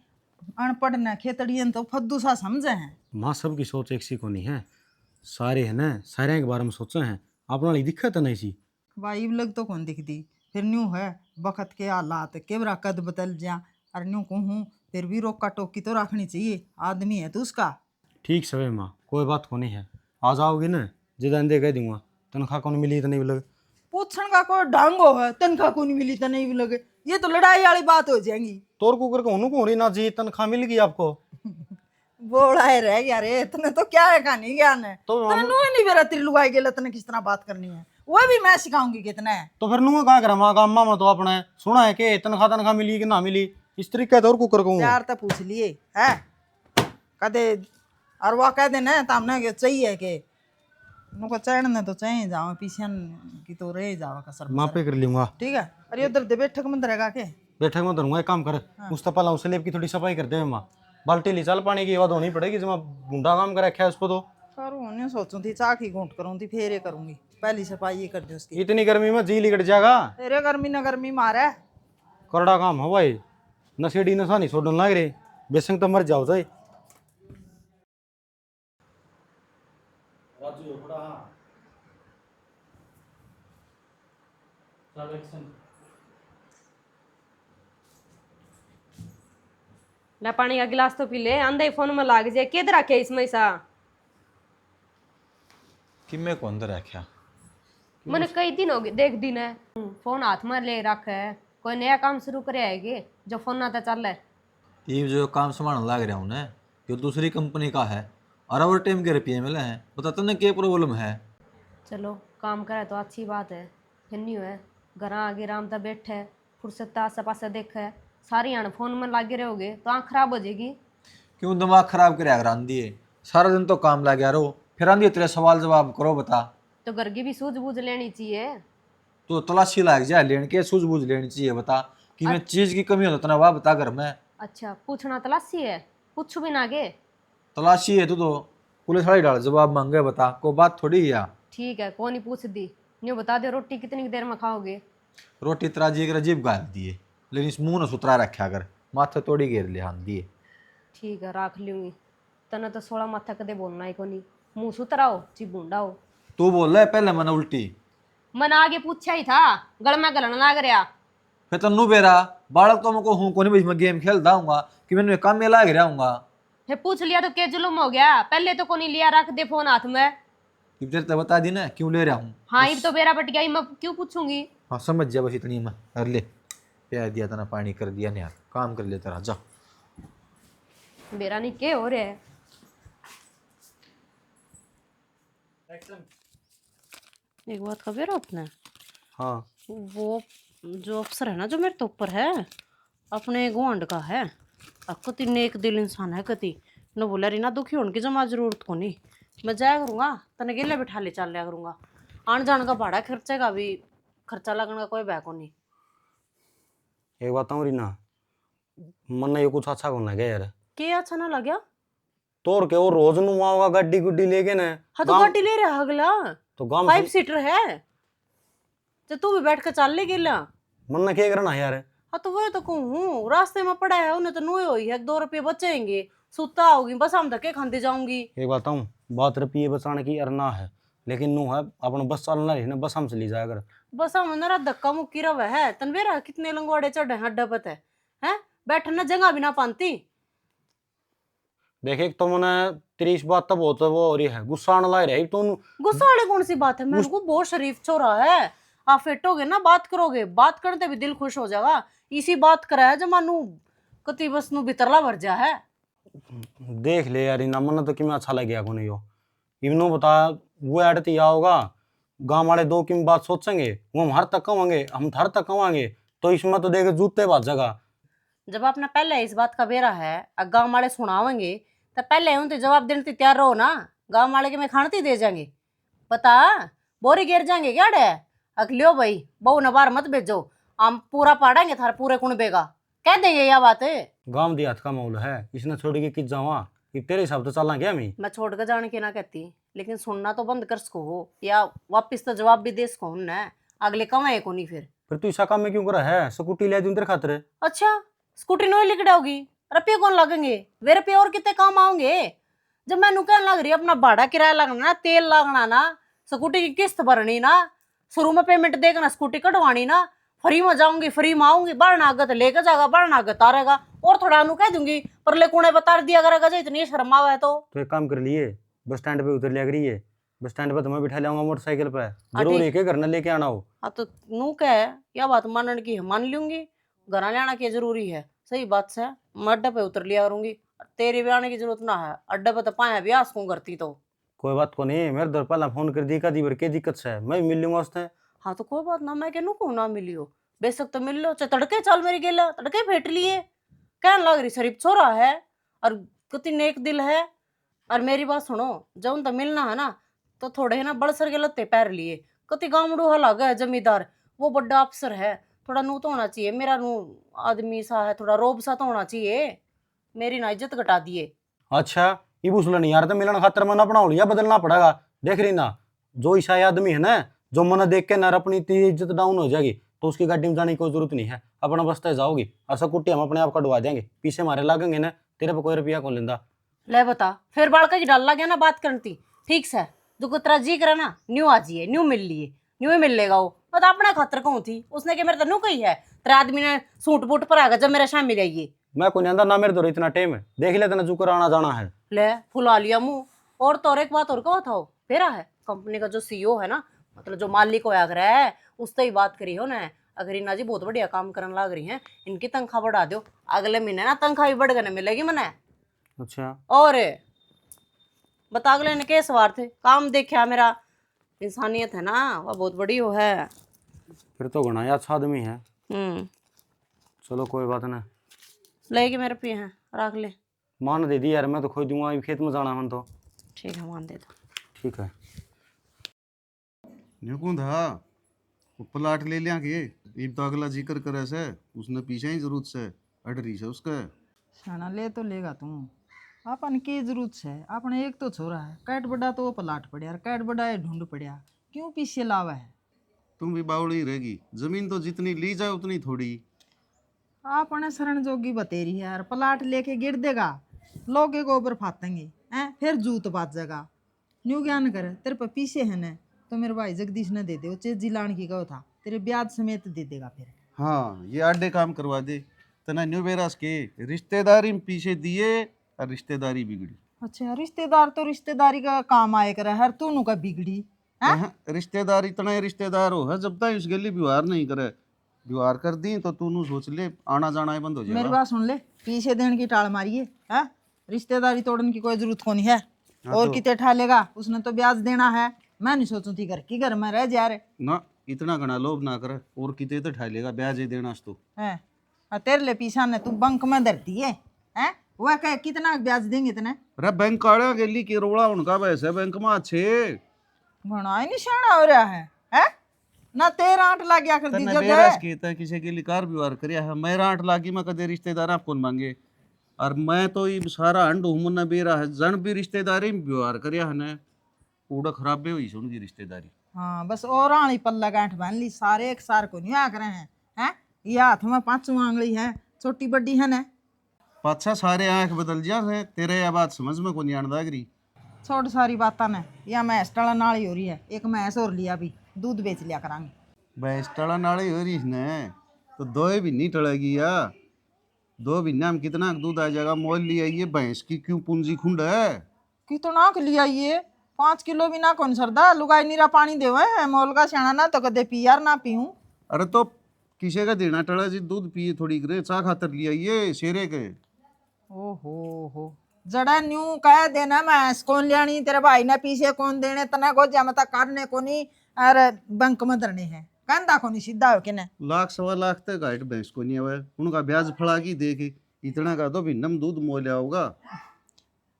अनपढ़ न खेतड़ियन तो फद्दू सा समझे हैं। माँ सबकी सोच एक सी को नहीं है, सारे है ना, सारे के बारे में सोचे हैं, अपना वाली दिक्कत है नहीं सी। वाइब लग तो कौन दिखती, फिर न्यू है बखत के हालात केवरा कद बदल जा, और न्यू कहूँ फिर भी रोका टोकी तो रखनी चाहिए, आदमी है तू उसका। ठीक से माँ, कोई बात को नहीं है, आ जाओगी ना जिदा दे कह दूंगा, तनख्वाह कौन मिली तो नहीं लगे। पूछण का कोई ढंग हो है, तनख्वाह को नहीं मिली तो नहीं भी लगे, ये तो लड़ाई वाली बात हो जाएगी। तोर कुकर को होनू को हो रही ना जी, तनख्वाह मिल गई आपको बोला है रह गया रे, इतने तो क्या है कहानी ज्ञान है, तो तने नु नहीं बेरा तेरी लुगाई गेला, तने किस तरह बात करनी है वो भी मैं सिखाऊंगी कितना है। तो फिर नू कहा करा माँ का अम्मा में तो अपने सुना है कि तनख्वाह मिली कि ना मिली, इस तरीके तो और कुकर को प्यार तो पूछ लिए है कदे, और वह कह देना तामने चाहिए के नुको चढ़ने तो चाहिए जाओ, पीछे की तो रह जाओ कसर माँ पे कर लूंगा। ठीक है। अरे उधर दे बैठक में रहेगा के, बैठक में धरूंगा, एक काम कर उस पहला उस स्लेब की थोड़ी सफाई कर दे माँ, बाल्टी ले चल पानी की, बात होनी पड़ेगी जब गुंडा काम कर रखा है उसको तो। करूँ नहीं सोचूं थी चाकी घूंट करूँ थी, फिर ये करूंगी, पहली सफाई ये कर दे उसकी। इतनी गर्मी में जी लिकट जाएगा, अरे गर्मी न गर्मी मारे, करड़ा काम हो भाई, नशेड़ी नशा नहीं छोड़ने लग रहे, बेसंग तो मर जाओ जाए। ला पानी का गिलास तो पी ले, अंदर फोन में लाग जाए, किधर रखे इसमें सा। कि मैं कौन अंदर रखा, मैंने कई दिन हो गए देख दिन है फोन हाथ में ले रखा है, कोई नया काम शुरू करे आएगी जो फोन ना तो चल है। ये जो काम संभालने लग रहा हूँ ना, ये दूसरी कंपनी का है और ओवर टाइम के रुपये मिले हैं, बता तुमने क्या प्रॉब्लम है। चलो काम करे तो अच्छी बात है, फिर नहीं है घर आगे आराम से बैठे फुर्सत आसे पासे देखे, सारी आने फोन में लागे रहोगे तो आँख खराब हो जाएगी। क्यों दिमाग खराब करे अगर आंधी है, सारा दिन तो काम लग गया रहो, फिर आंधी तेरे सवाल जवाब करो बता। तो घर की भी सूझबूझ लेनी चाहिए। तो तलाशी लग जाए लेने के, सूझबूझ लेनी चाहिए बता कि मैं चीज की कमी हो तो ना वाह बता घर में। अच्छा पूछना तलाशी है, पूछू भी ना गे। तलाशी है तो पुलिस वाली डाल जवाब मांगे बता, को बात थोड़ी है। ठीक है कौन ही पूछ दी, न्यू बता दे रोटी कितनी देर में खाओगे। रोटी तराजी कर अजीब गाल दिए, लेकिन इस मुंह ने सुतरा रखा कर, माथे तोड़ी घेर ले हाथ दिए। ठीक है रख लूंगी, तना तो 16 माथा कदे बोलना ही को नहीं, मुंह सुतराओ ची बूंडा हो। तू बोल रहा है पहले मैंने उल्टी, मन आगे पूछा ही था, गल में गलन लाग रहा। फिर तन्नू बेरा बालक तो मैं हूँ कोनी, मैं गेम खेलता हूँ कि मैंने काम में लाग रहा हूँ। फिर पूछ लिया तो क्या जुल्म हो गया, पहले तो को नहीं लिया, रख दे फोन हाथ में। तेरे तो बता दी ना क्यों ले रहा हूँ। हाँ ये तो बेरा बट गया, मैं क्यों पूछूंगी। हाँ समझ जा बस इतनी मैं, कर ले प्यार दिया था ना, पानी कर दिया ना यार, काम कर ले तेरा जा। बेरा नहीं क्या हो रहा है। एक बात खबर आपने, हाँ वो जो अफसर है ना जो मेरे तो ऊपर है, अपने गुआंढ का है, आपको तीन एक दिल इंसान है कति न, बोला रही ना दुखी होने की जमा जरूरत को नहीं, मैं जाया करूँगा तने गेले बिठा ले चल लिया करूँगा, आने जाने का भाड़ा खर्चे का भी खर्चा लगने का कोई बैको नहीं। एक बात बताऊँ रीना, मन ने ये कुछ अच्छा को लगे यार, क्या अच्छा ना लग्या। तोड़ के वो रोज नु आऊंगा गड्डी गुड्डी लेके ना, हाँ तो गाड़ी ले रहा अगला, तो गांव 5 सीटर है, तो तू भी बैठ कर चल ले गेला। मन ने क्या करना यार। हाँ तो वही तो कहूँ, रास्ते में पड़ा है उन्हें तो नुए हुई है, 2 रुपये बचेंगे, सुता होगी बस हम धक्के खाते जाऊंगी। एक बात बताऊँ, बात रुपये बचाने की अरना है, लेकिन नू है अपना बस चलना रही ना, बस हम चली जाया कर। बस हम ना धक्का मुक्की रवे है, तनवेरा कितने लंगवाड़े चढ़े हैं अड्डा पत है बैठने जगह भी ना पाती। देखे तो मैंने तेरी इस बात तो बहुत वो हो रही है, गुस्सा आने लग रहा है तुम। गुस्सा वाली कौन सी बात है? मेरे को बहुत शरीफ छोरा है। आप फेटोगे ना, बात करोगे, बात करते भी दिल खुश हो जाएगा। इसी बात करा है जमानू कति बस नु भीतरला भर जा है। देख ले यार, इना मन तो कि मैं अच्छा लग गया को नहीं हो। इवनो बता, वो अड़ती होगा, गांव वाले दो की बात सोचेंगे, वो हम हर तक कहेंगे, हम हर तक कहेंगे, तो इसमें तो देखे जूते बात जगह। जब आपने पहले इस बात का बेरा है, गांव वाले सुनावेंगे तो पहले उन तो जवाब देने तैयार रहो ना। गांव वाले के मैं खानती दे जाएंगे, बता बोरी गिर जाएंगे क्या डे? अखलियो भाई बहू न बार मत भेजो, हम पूरा पाड़ेंगे थारे पूरे कुणबे का, कह देंगे यह बात। गांव देहात का माहौल है, इसने छोड़ के किस जावा कि तेरे हिसाब से चलना क्या मैं? मैं छोड़ कर जाने की ना कहती, लेकिन सुनना तो बंद कर सको हो, या वापिस तो जवाब भी दे सको न। अगले कमाए को नहीं फिर तू ऐसा काम में क्यों करा है? स्कूटी ले दूं तेरे खातिर। अच्छा स्कूटी नो लिकड़ा होगी, रुपये कौन लगेंगे? वे रुपये और कितने काम आओगे? जब मैं कहने लग रही अपना भाड़ा किराया लगना ना, तेल लगना ना, स्कूटी की किस्त भरनी ना, शुरू में पेमेंट देगा ना, स्कूटी कटवानी ना, फ्री में जाऊंगी फ्री में आऊंगी, बढ़ना आगत लेकर जाएगा, बढ़ना आगत तारेगा, और थोड़ा अनु कह दूंगी पर ले कुणे बता दिया करेगा जो इतनी शर्म आवा है। तो एक काम कर लिए, बस स्टैंड पे उतर लिया करिए, बस स्टैंड पे तुम्हें बिठा लाऊंगा मोटरसाइकिल पे, जरूर लेके घर न लेके आना हो। हाँ तो नू कह क्या बात मानने की है, मान लूंगी, घर लेना क्या जरूरी है? सही बात से मैं अड्डे पे उतर लिया करूंगी, तेरे भी आने की जरूरत ना है, अड्डे पे तो पाया भी आसकूं करती तो। कोई बात को नहीं, मेरे दर पहला फोन कर दी का दी के दिक्कत से मैं भी मिल लूंगा उससे। हाँ तो कोई बात ना, मैं कहूँ को ना मिलियो, बेशक तो मिल लो, चाहे तड़के चाल मेरी गेला तड़के फेट लिए, कहने लग रही शरीफ छोरा है और कितनी नेक दिल है। और मेरी बात सुनो, जब तो मिलना है ना तो थोड़े है ना बड़सर के लत्ते पैर लिए, कति गामड़ू हलाग है जमींदार, वो बड़ा अफसर है, थोड़ा नू तो होना चाहिए, मेरा नू आदमी सा है, थोड़ा रोब सा तो होना चाहिए, मेरी ना इज्जत घटा दिए। अच्छा ये बुसला नहीं यार, तो मिलन खातर मन अपना हो लिया, बदलना पड़ेगा। देख रही ना, जो ईसाई आदमी है ना, जो मन देख के ना अपनी इज्जत डाउन हो जाएगी, तो उसकी गाड़ी में जाने की कोई जरूरत नहीं है, अपना बस्ते जाओगी, ऐसा कुट्टी हम अपने आप कटवा देंगे, पीछे मारे लागेंगे ना, तेरे पे कोई रुपया कौन लेंदा। ले बता फिर बालका की डाल गया ना बात करती, ठीक से जो कुतरा जी करा ना न्यू आ जिए, न्यू मिल लिए, न्यू ही मिल लेगा वो, मैं तो अपने खातर कहूँ थी, उसने के मेरे तो न्यू कही है, तेरे आदमी ने सूट बूट पर आएगा जब मेरे शाम मिल जाइए। मैं को नहीं ना, मेरे दौर इतना टाइम है, देख ले तना जुकर आना जाना है। ले फुला लिया मुंह। और तो और एक बात और कहो था, फेरा है कंपनी का जो सीईओ है ना, मतलब जो मालिक होया कर है, उससे ही बात करी हो ना, अगर इना जी बहुत बढ़िया काम करने लग रही हैं, इनकी तनख्वाह बढ़ा दो, अगले महीने ना तनख्वाह भी बढ़ कर मिलेगी मने। अच्छा और बता अगले ने के सवार थे, काम देखा मेरा, इंसानियत है ना वह बहुत बड़ी वो है। फिर तो घना अच्छा आदमी है। चलो कोई बात ना, लेके मेरे पे हैं रख ले। मान दे दी यार, मैं तो खोज दूंगा, अभी खेत में जाना मन तो। ठीक है मान दे दो। ठीक है। न्यूकुंद हाँ वो प्लाट ले लिया के ईब तो अगला जिक्र करे से, उसने पीछे ही जरूरत से अड़ रही से उसके। खाना ले तो लेगा तुम, अपन की जरूरत है, अपने एक तो छोरा है, कैट बड़ा तो वो पलाट पड़िया, कैट बड़ा है ढूंढ पड़िया, क्यों पीछे लावा है? तुम भी बावड़ी रहेगी, जमीन तो जितनी ली जाए उतनी थोड़ी। अपने शरण जोगी बतेरी है यार, पलाट लेके गिर देगा, लोग के ऊपर फातेंगे हैं, फिर जूत बात जगह न्यू ज्ञान करे, तेरे पे पीछे है न तो मेरे भाई जगदीश ने दे दे, वो चेत जिलान की कहो था, तेरे ब्याज समेत दे देगा फिर। हाँ ये आडे काम करवा दे, तना न्यू बेरास के रिश्तेदारी में पीछे दिए और रिश्तेदारी बिगड़ी। अच्छा रिश्तेदार तो रिश्तेदारी का काम आए करे, हर तू का बिगड़ी है। रिश्तेदार इतना ही रिश्तेदार हो है, जब तक इस गली व्यवहार नहीं करे, व्यवहार कर दी तो तू सोच ले आना जाना ही बंद हो मेरी जाएगा। बात सुन ले, पीछे देने की टाल मारिए है, रिश्तेदारी तोड़ने की कोई जरूरत नहीं है। और कितने ठा लेगा, उसने तो ब्याज देना है, मैं नहीं सोचू थी घर की घर में रह जा रहे ना इतना घना लोभ ना करे, और कितने तो ठा लेगा ब्याज ही देना तो है। तेरे ले पीछा ने तू बंक में धरती है हैं? वह कह कितना ब्याज देंगे इतने? अरे बैंक वाले गली की रोड़ा उनका वैसे बैंक में अच्छे घना ही निशाना हो रहा है ना, 13 लाख गया कर दी तन्ने जो बेरास दे। कहता है किसी के लिए कार व्यवहार करिया है, मेरा 8 लाख में कदे रिश्तेदार आप कौन मांगे, और मैं तो ये सारा अंड हूँ मुन्ना बेरा है, जन भी रिश्तेदारी में व्यवहार करिया है ना, पूरा खराब भी हुई उनकी रिश्तेदारी। हाँ बस और आनी पल्ला गांठ बांध ली, सारे एक सार को नहीं आ करे हैं, ये हाथ में 5 आंगली है, छोटी बड़ी है ना, पाछा सारे आंख बदल जा है तेरे, यह बात समझ में को नहीं आने दागरी। छोड़ सारी बातें ने, या मैस टला नाल ही हो रही है, एक मैस और लिया भी, दूध बेच लिया करांगे। भैंस टड़ा नाड़ी हो रही है तो दो भी नहीं टड़ेगी या 2 महीना में कितना दूध आ जाएगा, मोल लिया ये भैंस की क्यों पूंजी खुंड है। कितना के लिया ये 5 किलो भी ना कौन सरदा लुगाई नीरा पानी देवे है मोल का सियाना ना तो कदे पी यार ना पीऊं। अरे तो किसे का देना टड़ा जी, दूध पिए थोड़ी करे, चाह खातर लिया ये शेरे के। ओहो जड़ा न्यू कह देना मैं कौन लियानी तेरे भाई ने पीछे कौन देने तना को जमता करने को नहीं और बैंक में धरने है कहता को नहीं सीधा हो के ने लाख सवा लाख तक हाइट भैंस को नहीं है, उनका ब्याज फड़ा की देखे इतना का तो भिन्नम दूध मोल होगा।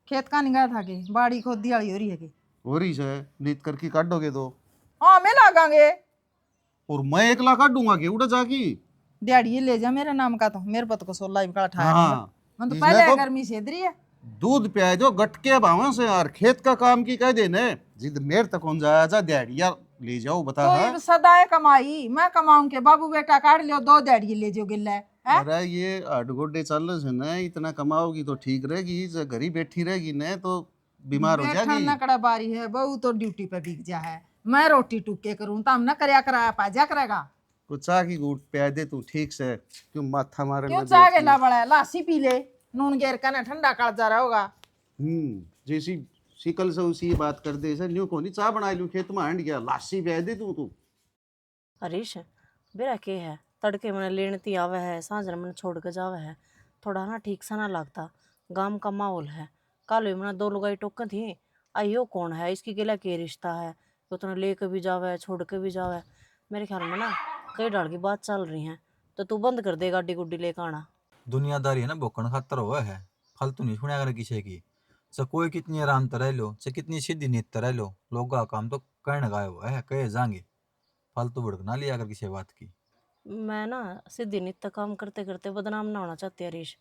खेत का निगाह था के बाड़ी खोद दियाली हो रही है के हो रही है लीत करके काटोगे तो, हाँ मैं लगांगे और मैं 1 लाख काटूंगा के उड़ा जाकी। दिहाड़ी ले जा मेरे नाम का तो मेरे पत को 16 का उठाया हाँ मैं तो इसने पहले तो गर्मी से इधर ही है दूध पियाए जो गटके भावा से यार, खेत का काम की कह देने जिद मेर तक कौन जाया जा दिहाड़ी यार ले जाओ बता। तो हाँ? ये सदाए कमाई मैं कमाऊं के बाबू बेटा काट लियो 2 दिहाड़ी ले जो गिल्ला है अरे ये अडगोडे चल रहे ना, इतना कमाओगी तो ठीक रहेगी, जब घर ही बैठी रहेगी न तो बीमार हो बैठा जाएगी। ना कड़ा बारी है बहू तो ड्यूटी पे बिक जा है मैं रोटी टूके करूं तो हम ना करया कराया पाजा करेगा कुछ चाह की घूट पिया दे तू ठीक से, क्यों माथा मारे क्यों में चाह बैठी? गेला बड़ा है? लासी पी ले नून गेर का ना ठंडा काट जा रहा होगा जैसी शिकल से उसी बात कर दे ऐसा न्यू कोनी चाह बना लूं खेत में हंड गया लाशी पिया दे तू। हरीश बेरा के है तड़के मैंने लेनती आवे है सांझ मैंने छोड़ के जावे है, थोड़ा ना ठीक सा ना लगता। गांव का माहौल है, कल मैंने 2 लुगाई टोकन थी आइयो कौन है इसकी गिला के रिश्ता है, तो तुमने ले के भी जावे छोड़ के भी जावे। मेरे ख्याल में ना कई डाल की बात चल रही है, तो तू बंद कर दे गाड़ी गुड्डी लेकर आना। दुनियादारी है ना भोकन खातर हुआ है, फालतू नहीं सुना कर किसी की। चाहे कोई कितनी आराम तरह लो, चाहे कितनी सीधी नीत तरह लो, लोग का काम तो कहने गाय हुआ है कहे जाएंगे, फालतू भड़क ना लिया कर किसी बात की। मैं ना सीधी नित्य काम करते करते बदनाम ना होना चाहती हरीश।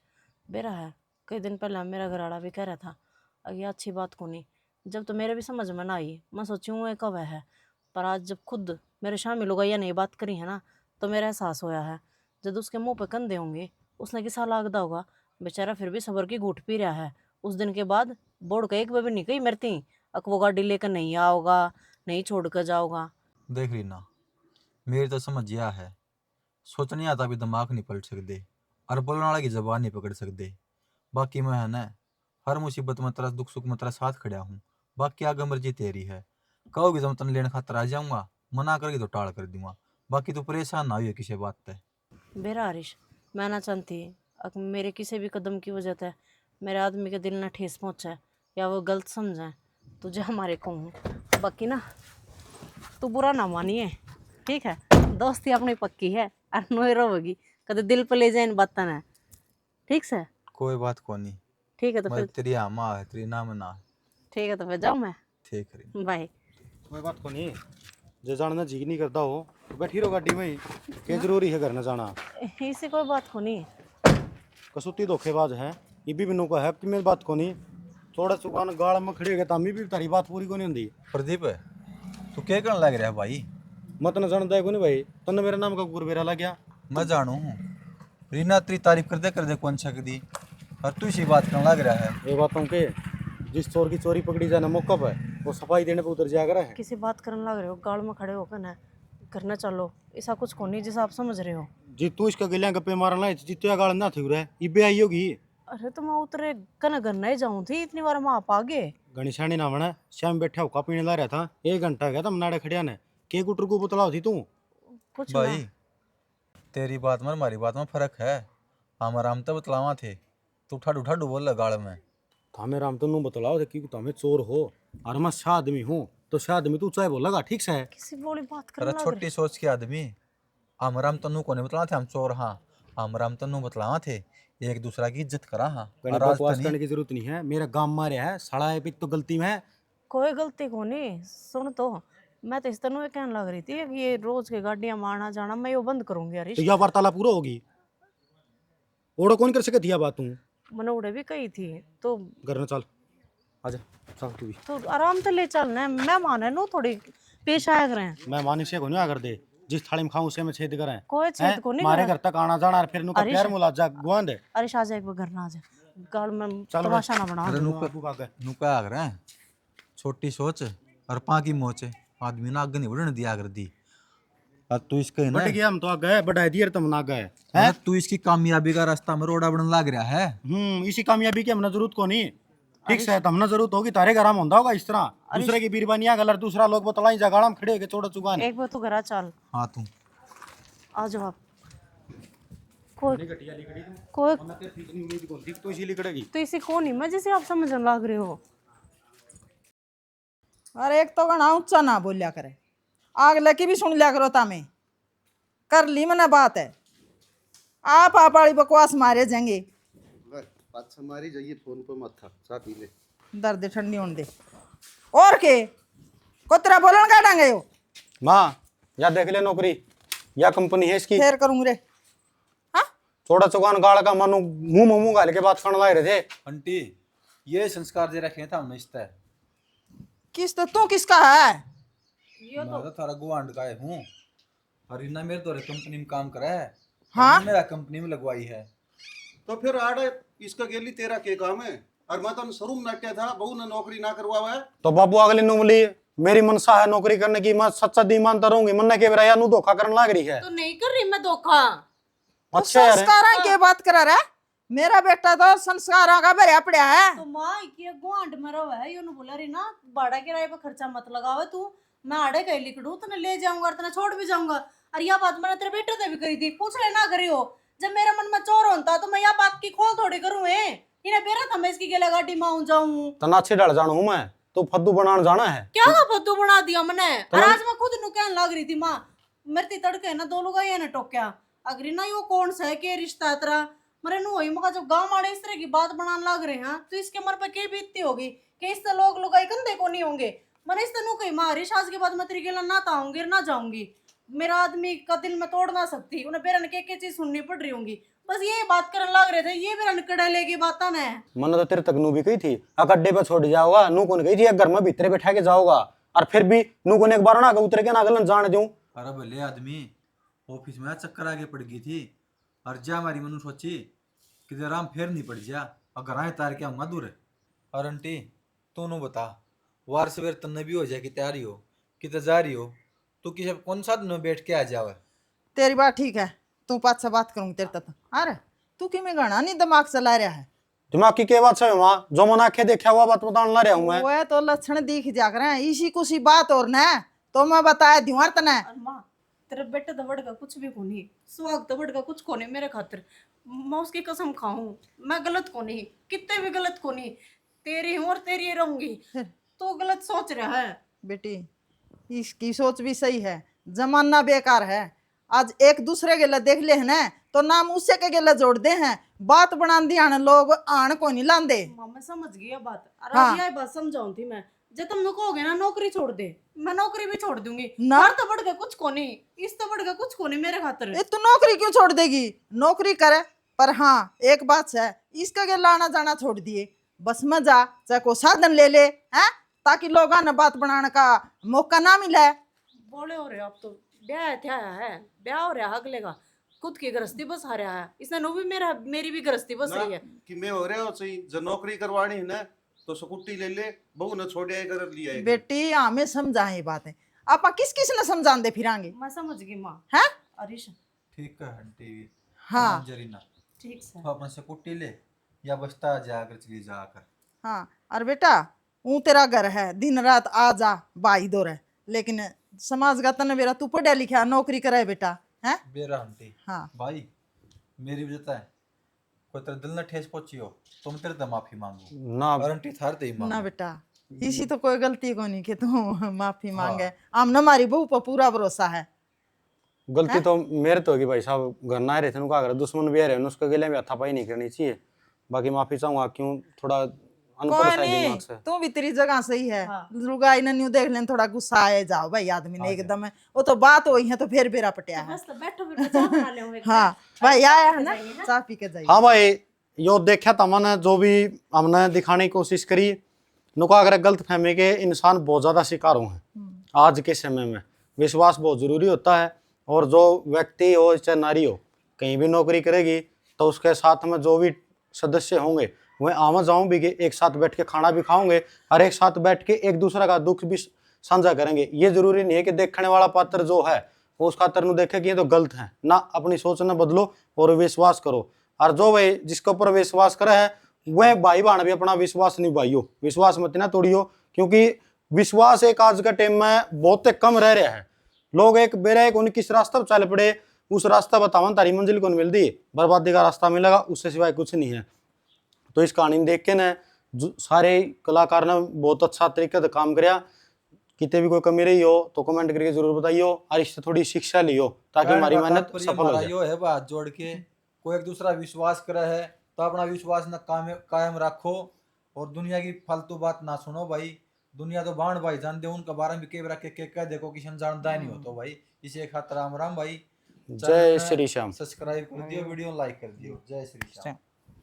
बेरा है कई दिन पहले मेरा घरवाला भी कह रहा था ये अच्छी बात को नहीं, जब तो मेरे भी समझ में ना आई मैं सोची हूँ ये कब है, पर आज जब खुद मेरे शामिल हो गई ने ये बात करी है ना तो मेरा एहसास होया है जब उसके मुंह पे कंधे होंगे उसने किसा लागदा होगा। बेचारा फिर भी सबर की घूट पी रहा है। उस दिन के बाद बोर्ड का एक बार भी नहीं कही मरती अक वो गाड़ी लेकर नहीं आओगा नहीं छोड़ कर जाओगा। देख रही ना मेरी तो समझ यह है, सोचने आता भी दिमाग नहीं पलट सकते और बोलने वाले की जबान नहीं पकड़ सकते। बाकी मैं है ना हर मुसीबत में तेरा दुख सुख में तेरा साथ खड़ा हूँ, बाकी आगे मर्जी तेरी है। कहोगी जब तन लेने खातर आ जाऊंगा, मना करके तो टाल कर दूंगा, बाकी तो परेशान ना हुई किसी बात पे। बेरा हरीश मैं ना चाहती अगर मेरे किसी भी कदम की वजह से मेरे आदमी के दिल ना ठेस पहुँचे या वो गलत समझे तुझे हमारे कहूँ, बाकी ना तू बुरा ना मानिए ठीक है, दोस्ती अपनी पक्की है और नोई रहोगी कभी दिल पे ले जाए इन बात ना ठीक से। कोई बात को नहीं, ठीक है तो फिर तेरी आमा है तेरी नाम ना है। ठीक है तो फिर जाऊँ मैं, ठीक है बाय। कोई बात को नहीं, जे जानना जी नहीं करता हो तो बैठी रहो गाड़ी में ही, क्या जरूरी है घर न जाना। इसी कोई बात को नहीं, कसूती धोखेबाज है ये भी बिनों का है कि मेरी बात को नहीं, थोड़ा चुकान गाड़ में खड़ी हो तामी भी तारी बात पूरी को नहीं होती। प्रदीप तू क्या करने लग रहा है भाई? मत न जानता है को नहीं भाई, तन्ने मेरा नाम का कुकुर बेरा लग गया। मैं जानू हूँ रीना तेरी तारीफ कर दे कौन छक दी और तू इसी बात करने लग रहा है। ये बातों के जिस चोर की चोरी पकड़ी जाना मौका पर वो सफाई देने पर उतर जाया करा है। किसी बात करने लग रहे हो गाड़ में खड़े होकर ना करना चलो ऐसा कुछ को नहीं जैसा आप समझ रहे हो। जी तू इसका गिलिया गप्पे मारना है जितने गाड़ ना थी रहे इबे आई होगी। अरे तो मैं उतरे कन घर नहीं जाऊँ थी इतनी बार मैं आप आगे गणेशानी ना बना शाम बैठा हुआ पीने ला रहा था 1 घंटा गया था मनाड़े खड़िया ने के गुटर को बुतला होती तू। कुछ भाई तेरी बात में हमारी बात में फर्क है, हम आराम तो बतलावा थे, तू ठाडू ठाडू बोल गाड़ में। थामे राम तो बतलाओ थे क्योंकि तुम्हें चोर हो और मैं शाह आदमी हूँ तो शाह आदमी तू चाहे बोलेगा ठीक से है। किसी बोली बात तेरा करना छोटी सोच के आदमी, हम राम तन्नू को नहीं बतलावा थे हम चोर, हाँ हम राम तन्नू बतलावा थे एक दूसरा की इज्जत करा। हाँ और आज बकवास तनी करने की जरूरत नहीं है, मेरा गांव मारे है साला है तो गलती में है। कोई गलती को नहीं सुन तो मैं तो इस तरह कहने लग रही थी कि ये रोज के गाड़ियां मारना जाना मैं ये बंद करूंगी हरीश। तो यह वार्तालाप पूरा होगी ओड़ो कौन कर सके दिया बात तू मैंने उड़े भी कही थी तो घर न चल आजा चल तू भी। तो आराम से ले चलना मैं माने नो थोड़ी पेश आया करें। मैं मानिक से को नहीं आकर दे जिस थाली में खाऊं उसे में छेद करें कोई छेद को नहीं मारे करा। घर तक आना जाना और फिर नुका अरे प्यार मुला जा गुआंद है। अरे शाहजा एक बार घर ना आ जा गाल में चल तमाशा ना बना। अरे नुका नुका आग रहे छोटी सोच और पा की मोच आदमी ना आगे नहीं बढ़ने दिया कर दी। और तू इसके ना बढ़ गया हम तो आ गए बढ़ा दिए तुम ना गए तू इसकी कामयाबी का रास्ता में रोड़ा बनने लग रहा है। इसी कामयाबी की हमने जरूरत को नहीं। ठीक से तो हमने जरूरत होगी तारे घर में होता होगा इस तरह दूसरे की बीरबानिया गलर दूसरा लोग बतलाई जगाड़ा में खड़े होके चोड़ा चुका एक बार तू घरा चल, हाँ तू आ जाओ आप। कोई कोई तो इसी लिखड़ेगी तो इसी को नहीं मैं जैसे आप समझने लग रहे हो। अरे एक तो गणा ऊंचा ना बोलिया करे, आग लगी भी सुन लिया करो तामे। कर ली मैंने बात है, आप वाली बकवास मारे जाएंगे। अच्छा मारी जाइए फोन पे मत था चाय पी ले। दर्द ठंडी होने दे। और के कोतरा बोलन का डांगे हो माँ या देख ले नौकरी या कंपनी है इसकी फेर करूंगे रे। हाँ चोड़ा चुकान गाड़ का मनु मुंह मुंह गाल के बात करने लग रहे थे। आंटी ये संस्कार दे रखे था हमने इस तरह। किस तो तू किसका है? मैं तो थारा गुआंड का हूँ और इन्ना मेरे तो कंपनी में काम करा है। हाँ? मेरा कंपनी में लगवाई है। तो फिर आड़े इसका गेली तेरा के काम है और मैं तो शोरूम नाट्या था बहू ने नौकरी ना करवावा है। तो बाबू अगली नुमली मेरी मनसा है नौकरी करने की, मैं सच्चा ईमानदार रहूंगी। मन के बेरा नु धोखा करने लग रही है। तो नहीं कर रही मैं धोखा। तो अच्छा यार संस्कारा के बात करा रहा है? मेरा बेटा तो संस्कारों का भरिया पड़ा है। तो माँ की गुआंड में रहो है, यूं बोला रही ना भाड़ा किराए पे खर्चा मत लगावे तू। मैं आड़े कहीं लिखड़ू तने ले जाऊंगा और तने छोड़ भी जाऊंगा। और यह बात मैंने तेरे बेटे से भी कही थी, पूछ लेना करी हो। जब मेरे मन में चोर होता तो मैं यह बात की खोल थोड़ी करूँ है। इन्हें बेरा था मैं इसकी गेला गाड़ी में आऊं जाऊं। तनाछे डर जाना हूं मैं, तो फद्दू बनाने जाना है। क्या का फद्दू बना दिया मैंने। और आज मैं खुद नु कहने लग रही थी माँ मेरे तड़के ना दो लोग आए ना टोक्या अगर ना यो कौन सा है के रिश्ता है तेरा। मरे नु वही मका जब गांव वाले इस तरह की बात बनाने लग रहे हैं तो इसके मर पे के बीतती होगी कि इससे लोग लुगाई कंधे को नहीं होंगे। मैंने इससे नु कही मारी आज के बाद मैं तेरी गेला ना आऊंगी ना जाऊंगी। मेरा आदमी का दिल में तोड़ ना सकती, उन्हें बेरन के चीज सुननी पड़ रही होंगी। बस ये बात करने लग रहे थे, ये बेरन कड़ेले की बात है। मन तो तेरे तक नू भी कही थी अड्डे पे छोड़ जाओगा, नू कौन कही थी घर में भीतरे बैठा के जाओगा। और फिर भी नू को एक बार ना उतरे के ना गलन जान दूं। अरे भले आदमी ऑफिस में चक्कर आगे पड़ गई थी और जा हमारी मनु सोची कि आराम फिर नहीं पड़ जा और घर आए तार के आऊंगा दूर। और आंटी तू नु बता वार सवेर तन्ने भी हो जाए कि तैयारी हो कि जा रही हो तू किसी कौन सा दिन बैठ के आ जावे। तेरी बात ठीक है, तू पाँच से बात करूंगी तेरे तक। अरे तू कि मैं गणा नहीं दिमाग चला रहा है। दिमाग की क्या बात है माँ, जो मन आंखें देखा हुआ बात बताने ला रहा हूं मैं। वो तो लक्षण दिख जाग रहे हैं इसी कुछ बात और न तो मैं बताया दीवार तने। माँ तेरे बेटे तो बढ़ का कुछ भी कोनी, सुहाग तो बढ़ का कुछ कोनी मेरे खातिर। मैं उसकी कसम खाऊं मैं गलत कोनी, कितने भी गलत कोनी। तेरी हूं और तेरी ही रहूंगी। तो गलत सोच रहा है बेटी, इसकी सोच भी सही है, जमाना बेकार है। आज एक दूसरे के लिए देख ले है ना तो नाम उससे के लिए जोड़ दे हैं, बात बना दी आने लोग आन को नहीं लांदे। माँ मैं समझ गई बात। और हाँ। आज यह बात समझाऊं थी मैं, जब तुम कहोगे ना नौकरी छोड़ दे मैं नौकरी भी छोड़ दूंगी। ना। और तो बढ़ का कुछ कोनी, इस तो बढ़ का कुछ कोनी मेरे खातिर। ये तू नौकरी क्यों छोड़ देगी? नौकरी करे पर हाँ एक बात है, इसका के लाना जाना छोड़ दिए, बस में जा चाहे को साधन ले ले हैं ताकि लोग ने बात बनाने का मौका ना मिले। बोले हो रहे हो आप तो, ब्याह क्या है, ब्याह हो रहा है अगले का, खुद की गृहस्थी बस आ रहा है। इसने नो भी मेरी भी गृहस्थी बस रही है। कि मैं हो रहा हो सही जो नौकरी करवानी है ना तो स्कूटी ले ले बहू ने छोड़ आए कर लिया है। बेटी हमें समझाए बातें, आप किस किस ने समझान दे फिरांगे मैं समझ गई माँ। हैं? अरिश ठीक है आंटी। हाँ जरीना ठीक से। तो अपने स्कूटी ले या बस्ता जाकर चली जाकर। हाँ और बेटा ऊ तेरा घर है, दिन रात आ जा बाई दो रहे, लेकिन समाज का तने बेरा तू पढ़ा लिखा नौकरी करे बेटा है। बेरा आंटी हाँ भाई मेरी वजह है कोई तेरे दिल न ठेस पहुंची हो तो मैं तेरे से माफी मांगू ना और आंटी थार ते ही ना मांगू। बेटा इसी तो कोई गलती को नहीं कि तू माफी मांगे। आम न हमारी बहू पर पूरा भरोसा है। गलती तो मेरे तो होगी भाई साहब, घर ना रहे थे उनका अगर दुश्मन भी रहे उसके गले में हाथापाई नहीं करनी चाहिए। बाकी माफी चाहूंगा क्यों थोड़ा अनपढ़ कोई सा है दिमाग नहीं, से। तू भी तेरी जगह सही है। हाँ। लुगाई ने न्यू देख लेन थोड़ा गुस्सा आए जाओ भाई आदमी ने एकदम, वो तो बात हुई है तो फिर बेरा पटिया है। बस तो बैठो फिर चाय बना ले हूँ एक हाँ बार। भाई आया है ना, जाइए ना। चाय पी के जाइए। हाँ भाई यो देखा था मैंने जो भी हमने दिखाने की कोशिश करी, नुका अगर गलत फहमी के इंसान बहुत ज़्यादा शिकार हुए हैं आज के समय में। विश्वास बहुत ज़रूरी होता है और जो व्यक्ति हो चाहे नारी हो कहीं भी नौकरी करेगी तो उसके साथ में जो भी सदस्य होंगे वह आवा जाऊँ भी के एक साथ बैठ के खाना भी खाओगे और एक साथ बैठ के एक दूसरे का दुख भी साझा करेंगे। ये जरूरी नहीं है कि देखने वाला पात्र जो है वो उस खातर न देखे कि ये तो गलत है ना। अपनी सोच न बदलो और विश्वास करो, और जो भाई जिसके ऊपर विश्वास करे है वह भाई बहन भी अपना विश्वास निभाइयो, विश्वास मत ना तोड़ियो, क्योंकि विश्वास एक आज का टाइम में बहुत कम रह रहा है। लोग एक बेरा एक उनकी किस रास्ता पर चल पड़े, उस रास्ता बतावा तारी मंजिल कौन मिलती, बर्बादी का रास्ता मिलेगा, उससे सिवाय कुछ नहीं है। तो इस कहानी में देख के ना सारे कलाकार ने बहुत अच्छा तरीके से काम कराया। कितने भी कोई कमी रही हो तो कमेंट करके जरूर बताइयो, और इससे थोड़ी शिक्षा लियो ताकि हमारी मेहनत सफल हो जाए। यो है बात जोड़ के, कोई एक दूसरा विश्वास करे है तो अपना विश्वास न कायम रखो, और दुनिया की फालतू बात ना सुनो भाई। दुनिया तो बाण भाई जानते हो, उनका बारे में केवरा के कह देखो किसी जानता ही नहीं हो। तो भाई इसे खातर राम राम भाई। जय श्री श्याम। सब्सक्राइब कर दियो, वीडियो लाइक कर दियो। जय श्री श्याम।